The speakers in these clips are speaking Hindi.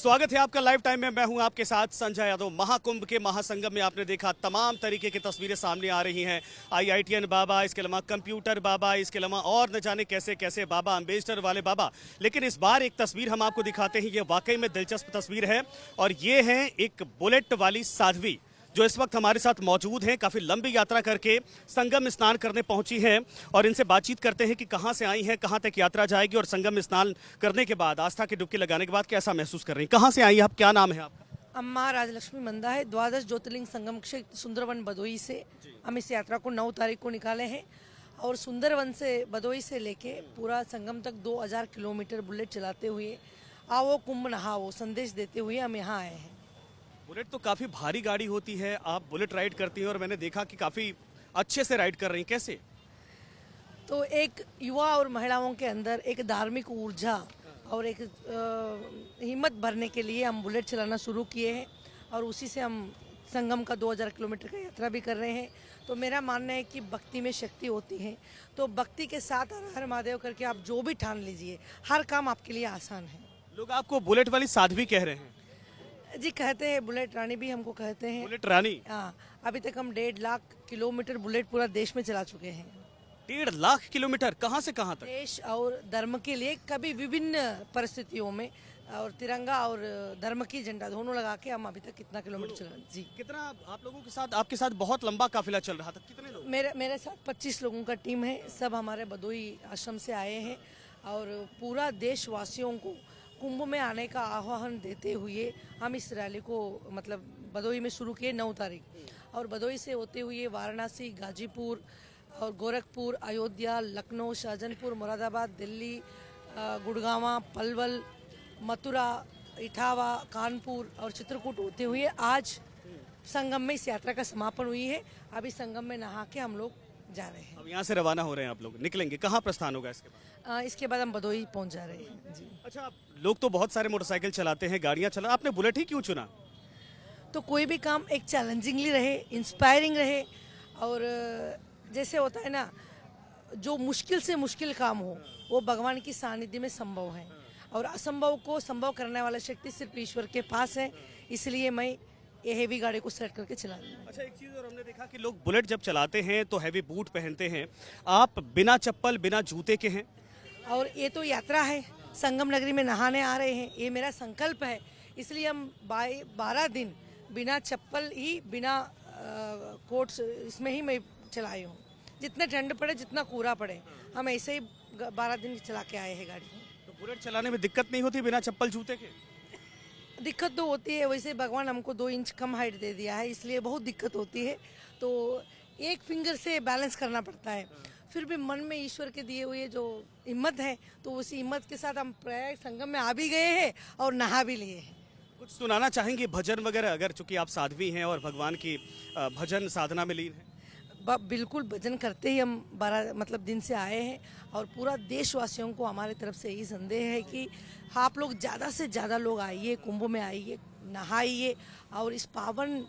स्वागत है आपका लाइव टाइम में। मैं हूं आपके साथ संजय यादव। महाकुंभ के महासंगम में आपने देखा तमाम तरीके की तस्वीरें सामने आ रही हैं। IITN बाबा, इसके अलावा कंप्यूटर बाबा, इसके अलावा और न जाने कैसे कैसे बाबा, अम्बेसडर वाले बाबा। लेकिन इस बार एक तस्वीर हम आपको दिखाते हैं, ये वाकई में दिलचस्प तस्वीर है और ये है एक बुलेट वाली साध्वी जो इस वक्त हमारे साथ मौजूद हैं। काफ़ी लंबी यात्रा करके संगम स्नान करने पहुंची हैं और इनसे बातचीत करते हैं कि कहां से आई हैं, कहां तक यात्रा जाएगी और संगम स्नान करने के बाद, आस्था की डुबकी लगाने के बाद कैसा महसूस कर रही हैं। कहां से आई हैं आप, क्या नाम है आपका? अम्मा राजलक्ष्मी मंदा है। द्वादश ज्योतिर्लिंग संगम क्षेत्र सुंदरवन भदोई से हम इस यात्रा को 9 तारीख को निकाले हैं और सुंदरवन से भदोई से लेके पूरा संगम तक 2000 किलोमीटर बुलेट चलाते हुए आओ कुंभ नहाओ संदेश देते हुए हम यहाँ आए हैं। बुलेट तो काफ़ी भारी गाड़ी होती है, आप बुलेट राइड करती हैं और मैंने देखा कि काफ़ी अच्छे से राइड कर रही हैं, कैसे? तो एक युवा और महिलाओं के अंदर एक धार्मिक ऊर्जा और एक हिम्मत भरने के लिए हम बुलेट चलाना शुरू किए हैं और उसी से हम संगम का 2000 किलोमीटर का यात्रा भी कर रहे हैं। तो मेरा मानना है कि भक्ति में शक्ति होती है, तो भक्ति के साथ हर हर महादेव करके आप जो भी ठान लीजिए, हर काम आपके लिए आसान है। लोग आपको बुलेट वाली साध्वी कह रहे हैं। जी कहते हैं, बुलेट रानी भी हमको कहते हैं। बुलेट रानी? हाँ, अभी तक हम 1.5 लाख किलोमीटर बुलेट पूरा देश में चला चुके हैं। 1.5 लाख किलोमीटर? कहाँ से कहाँ तक? देश और धर्म के लिए कभी विभिन्न परिस्थितियों में और तिरंगा और धर्म की झंडा दोनों लगा के हम अभी तक कितना किलोमीटर चला। जी कितना आप लोगों के साथ, आपके साथ बहुत लंबा काफिला चल रहा था, कितने लोग? मेरे साथ 25 लोगों का टीम है। सब हमारे भदोई आश्रम से आए हैं और पूरा देशवासियों को कुंभ में आने का आह्वान देते हुए हम इस रैली को मतलब भदोई में शुरू किए 9 तारीख और भदोई से होते हुए वाराणसी, गाजीपुर और गोरखपुर, अयोध्या, लखनऊ, शाहजहांपुर, मुरादाबाद, दिल्ली, गुड़गांव, पलवल, मथुरा, इटावा, कानपुर और चित्रकूट होते हुए आज संगम में इस यात्रा का समापन हुई है। अभी संगम में नहा के हम लोग जा रहे हैं। अब यहाँ से रवाना हो रहे हैं आप लोग, निकलेंगे, कहाँ प्रस्थान होगा इसके बाद? इसके बाद हम भदोई पहुंच जा रहे हैं। जी अच्छा, लोग तो बहुत सारे मोटरसाइकिल चलाते हैं, गाड़ियाँ चला, आपने बुलेट ही क्यों चुना? तो कोई भी काम एक चैलेंजिंगली रहे, इंस्पायरिंग रहे और जैसे होता है ना, जो मुश्किल से मुश्किल काम हो वो भगवान की सानिध्य में संभव है और असंभव को संभव करने वाला शक्ति सिर्फ ईश्वर के पास है। इसलिए मैं ये हेवी गाड़ी को सेट करके चला रही हूँ। अच्छा, एक चीज़ और हमने देखा कि लोग बुलेट जब चलाते हैं तो हैवी बूट पहनते हैं, आप बिना चप्पल बिना जूते के हैं। और ये तो यात्रा है, संगम नगरी में नहाने आ रहे हैं, ये मेरा संकल्प है। इसलिए हम 12 दिन बिना चप्पल ही, बिना कोट इसमें ही मैं चलाई हूँ। जितने ठंड पड़े, जितना कोहरा पड़े, हम ऐसे ही 12 दिन चला के आए हैं गाड़ी। तो बुलेट चलाने में दिक्कत नहीं होती बिना चप्पल जूते के? दिक्कत तो होती है, वैसे भगवान हमको 2 इंच कम हाइट दे दिया है, इसलिए बहुत दिक्कत होती है। तो एक फिंगर से बैलेंस करना पड़ता है। फिर भी मन में ईश्वर के दिए हुए जो हिम्मत है, तो उसी हिम्मत के साथ हम प्रयाग संगम में आ भी गए हैं और नहा भी लिए हैं। कुछ सुनाना चाहेंगे भजन वगैरह, अगर चूंकि आप साध्वी हैं और भगवान की भजन साधना में लीन हैं? बिल्कुल भजन करते ही हम 12 दिन से आए हैं और पूरा देशवासियों को हमारे तरफ से यही संदेह है कि आप लोग ज़्यादा से ज़्यादा लोग आइए, कुंभ में आइए, नहाइए और इस पावन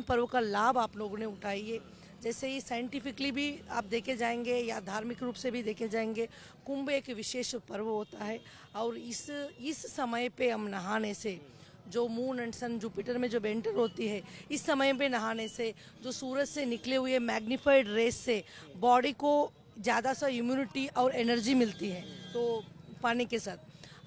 पर्व का लाभ आप लोगों ने उठाइए। जैसे ही साइंटिफिकली भी आप देखे जाएंगे या धार्मिक रूप से भी देखे जाएंगे, कुंभ एक विशेष पर्व होता है और इस समय पे हम नहाने से, जो मून एंड सन जुपिटर में जो एंटर होती है, इस समय पे नहाने से जो सूरज से निकले हुए मैग्नीफाइड रेस से बॉडी को ज़्यादा सा इम्यूनिटी और एनर्जी मिलती है तो पानी के साथ,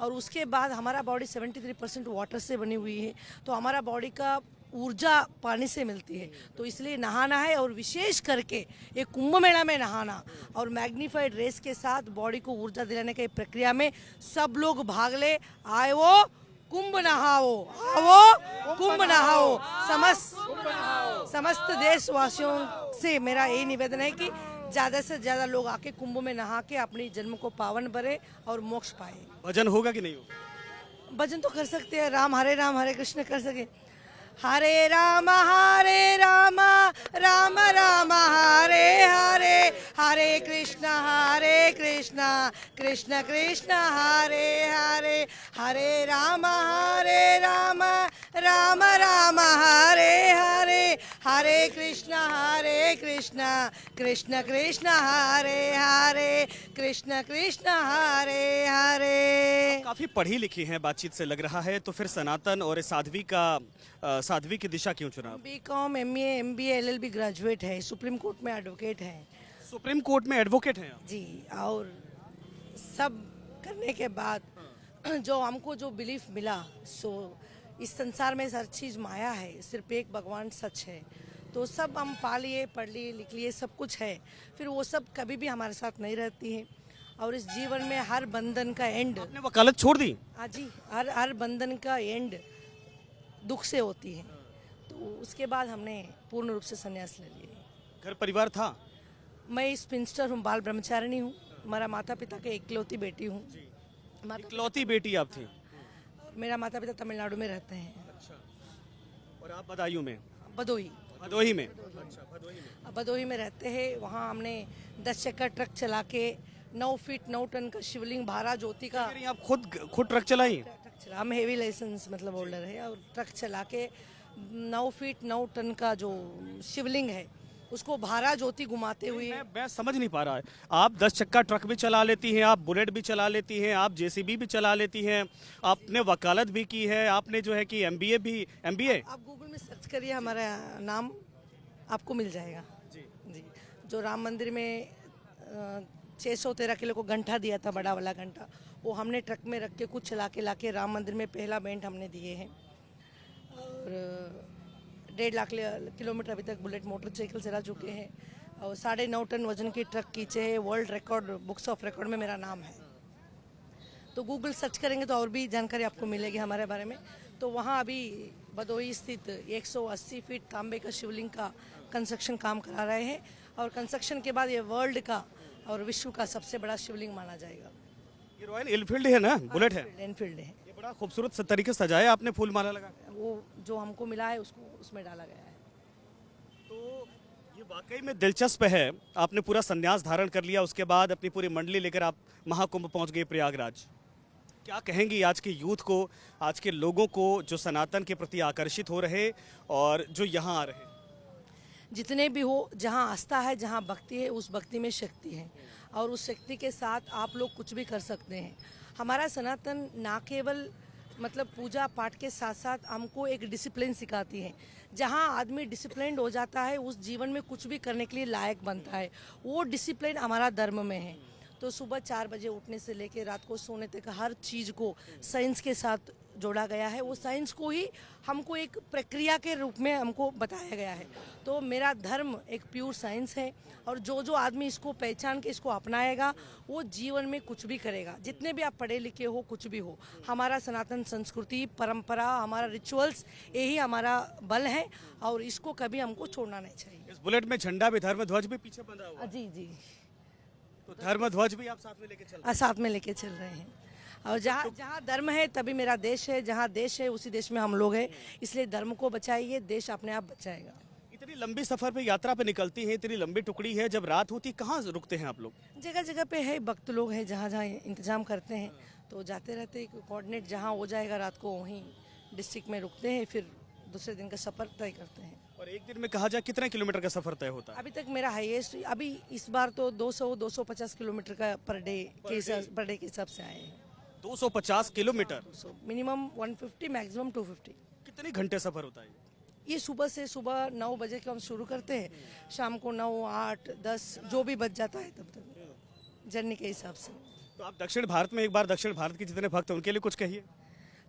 और उसके बाद हमारा बॉडी 73% वाटर से बनी हुई है, तो हमारा बॉडी का ऊर्जा पानी से मिलती है। तो इसलिए नहाना है और विशेष करके ये कुंभ मेला में नहाना और मैग्नीफाइड रेस के साथ बॉडी को ऊर्जा दिलाने की प्रक्रिया में सब लोग भाग ले। आए वो कुंभ नहाओ, आओ कुंभ नहाओ। समस्त देशवासियों से मेरा यही निवेदन है कि ज़्यादा से ज़्यादा लोग आके कुंभ में नहा के अपनी जन्म को पावन भरे और मोक्ष पाए। भजन होगा कि नहीं होगा? भजन तो कर सकते हैं, राम हरे कृष्ण कर सके। हरे राम राम राम हरे हरे, हरे कृष्ण कृष्ण कृष्ण हरे हरे, हरे राम राम राम हरे हरे, हरे कृष्णा कृष्ण कृष्ण हरे हरे कृष्ण कृष्ण हरे हरे। काफी पढ़ी लिखी हैं बातचीत से लग रहा है, तो फिर सनातन और इस साध्वी की दिशा क्यों चुना? BCom MA MBA LLB graduate है, सुप्रीम कोर्ट में एडवोकेट है सुप्रीम कोर्ट में एडवोकेट हैं आप? जी। और सब करने के बाद जो हमको जो बिलीफ मिला, सो इस संसार में हर चीज़ माया है, सिर्फ एक भगवान सच है, तो सब हम पा लिए, पढ़ लिए, लिख लिए, सब कुछ है, फिर वो सब कभी भी हमारे साथ नहीं रहती है। और इस जीवन में हर बंधन का एंड, आपने वकालत छोड़ दी? हाँ जी, हर बंधन का एंड दुख से होती है, तो उसके बाद हमने पूर्ण रूप से संन्यास ले लिया। घर परिवार था? मैं स्पिंस्टर हूँ, बाल ब्रह्मचारिणी हूँ, हमारा माता पिता के इकलौती बेटी हूँ। इकलौती बेटी आप थी? मेरा माता पिता तमिलनाडु में रहते हैं। अच्छा। और आप बदायूं में? भदोही भदोही में? अच्छा, भदोही में। भदोही में रहते हैं। वहाँ हमने 10 चक्कर ट्रक चला के 9 फीट 9 टन का शिवलिंग भारा ज्योति का आप खुद ट्रक चलाई? ट्रक चला, हम हेवी लाइसेंस मतलब होल्डर है, और ट्रक चला के 9 फीट 9 टन का जो शिवलिंग है उसको भारा ज्योति घुमाते हुए। मैं समझ नहीं पा रहा है, आप 10 चक्का ट्रक भी चला लेती हैं, आप बुलेट भी चला लेती हैं, आप जेसीबी भी चला लेती हैं, आपने वकालत भी की है, आपने जो है कि एमबीए भी आप गूगल में सर्च करिए, हमारा नाम आपको मिल जाएगा जी। जो राम मंदिर में 613 किलो को घंटा दिया था, बड़ा वाला घंटा, वो हमने ट्रक में रख के कुछ चला के ला के राम मंदिर में पहला बेंट हमने दिए हैं। और 1.5 लाख किलोमीटर अभी तक बुलेट मोटरसाइकिल चला चुके हैं, और 9.5 टन वजन की ट्रक खींचे है। World record, books of record में मेरा नाम है, तो गूगल सर्च करेंगे तो और भी जानकारी आपको मिलेगी हमारे बारे में। तो वहाँ अभी भदोही स्थित 180 फीट तांबे का शिवलिंग का कंस्ट्रक्शन काम करा रहे हैं, और कंस्ट्रक्शन के बाद ये वर्ल्ड का और विश्व का सबसे बड़ा शिवलिंग माना जाएगा। ये रॉयल एनफील्ड है ना, बुलेट है? एनफील्ड है। ये बड़ा खूबसूरत तरीके से सजाया आपने, फूल माला लगा। वो जो हमको मिला है उसको उसमें डाला गया है। तो ये वाकई में दिलचस्प है, आपने पूरा संन्यास धारण कर लिया, उसके बाद अपनी पूरी मंडली लेकर आप महाकुंभ पहुंच गए प्रयागराज। क्या कहेंगी आज के यूथ को, आज के लोगों को जो सनातन के प्रति आकर्षित हो रहे और जो यहाँ आ रहे? जितने भी हो, जहाँ आस्था है, जहाँ भक्ति है, उस भक्ति में शक्ति है, और उस शक्ति के साथ आप लोग कुछ भी कर सकते हैं। हमारा सनातन ना केवल मतलब पूजा पाठ के साथ साथ हमको एक डिसिप्लिन सिखाती है। जहाँ आदमी डिसिप्लिन्ड हो जाता है, उस जीवन में कुछ भी करने के लिए लायक बनता है। वो डिसिप्लिन हमारा धर्म में है। तो सुबह 4 बजे उठने से लेकर रात को सोने तक हर चीज़ को साइंस के साथ जोड़ा गया है। वो साइंस को ही हमको एक प्रक्रिया के रूप में हमको बताया गया है। तो मेरा धर्म एक प्योर साइंस है, और जो आदमी इसको पहचान के इसको अपनाएगा, वो जीवन में कुछ भी करेगा। जितने भी आप पढ़े लिखे हो, कुछ भी हो, हमारा सनातन संस्कृति, परंपरा, हमारा रिचुअल्स, यही हमारा बल है, और इसको कभी हमको छोड़ना नहीं चाहिए। इस बुलेट में झंडा भी, धर्म ध्वज भी पीछे बंधा हुआ? जी जी। तो धर्म ध्वज भी आप साथ में लेके चल रहे हैं? साथ में लेके चल रहे हैं। और जहाँ धर्म है तभी मेरा देश है, जहाँ देश है उसी देश में हम लोग हैं। इसलिए धर्म को बचाइए, देश अपने आप बचाएगा। इतनी लंबी सफर पे, यात्रा पे निकलती हैं, इतनी लंबी टुकड़ी है, जब रात होती कहाँ रुकते हैं आप लोग? जगह जगह पे है, भक्त लोग हैं, जहाँ जहाँ इंतजाम करते हैं, तो जाते रहते हैं। कोऑर्डिनेट जहाँ हो जाएगा रात को, वहीं डिस्ट्रिक्ट में रुकते हैं, फिर दूसरे दिन का सफर तय करते हैं। और एक दिन में कहा जाए कितने किलोमीटर का सफर तय होता है? अभी तक मेरा हाईएस्ट, अभी इस बार तो 200-250 किलोमीटर का पर डे के हिसाब से आए हैं। 250 किलोमीटर? Minimum 150, maximum 250। कितने घंटे सफर होता है? ये सुबह 9 बजे के हम शुरू करते हैं, शाम को 9, 8, 10 जो भी बच जाता है तब तक जर्नी के हिसाब से। तो आप दक्षिण भारत में, एक बार दक्षिण भारत के जितने भक्त हैं उनके लिए कुछ कहिए।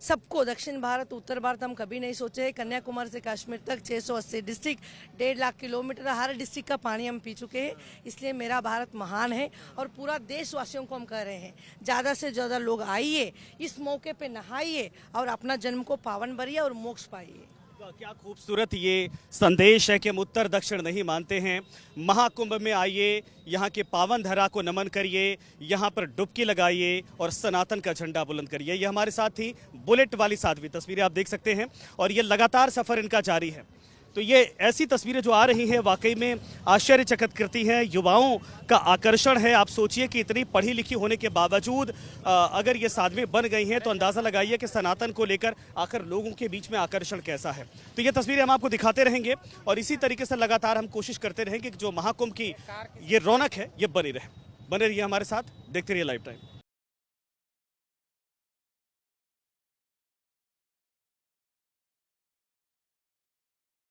सबको, दक्षिण भारत, उत्तर भारत हम कभी नहीं सोचे। कन्याकुमारी से कश्मीर तक 680 डिस्ट्रिक्ट, 1.5 लाख किलोमीटर, हर डिस्ट्रिक्ट का पानी हम पी चुके हैं। इसलिए मेरा भारत महान है, और पूरा देशवासियों को हम कह रहे हैं, ज़्यादा से ज़्यादा लोग आइए, इस मौके पे नहाइए, और अपना जन्म को पावन भरिए और मोक्ष पाइए। क्या खूबसूरत ये संदेश है कि हम उत्तर दक्षिण नहीं मानते हैं। महाकुंभ में आइए, यहाँ के पावन धरा को नमन करिए, यहाँ पर डुबकी लगाइए और सनातन का झंडा बुलंद करिए। ये हमारे साथ थी बुलेट वाली साध्वी, तस्वीरें आप देख सकते हैं, और ये लगातार सफर इनका जारी है। तो ये ऐसी तस्वीरें जो आ रही हैं वाकई में आश्चर्यचकित करती हैं, युवाओं का आकर्षण है। आप सोचिए कि इतनी पढ़ी लिखी होने के बावजूद अगर ये साधवें बन गई हैं तो अंदाज़ा लगाइए कि सनातन को लेकर आखिर लोगों के बीच में आकर्षण कैसा है। तो ये तस्वीरें हम आपको दिखाते रहेंगे और इसी तरीके से लगातार हम कोशिश करते रहेंगे कि जो महाकुंभ की ये रौनक है ये बनी रहे। बने रहिए हमारे साथ, देखते रहिए लाइव टाइम।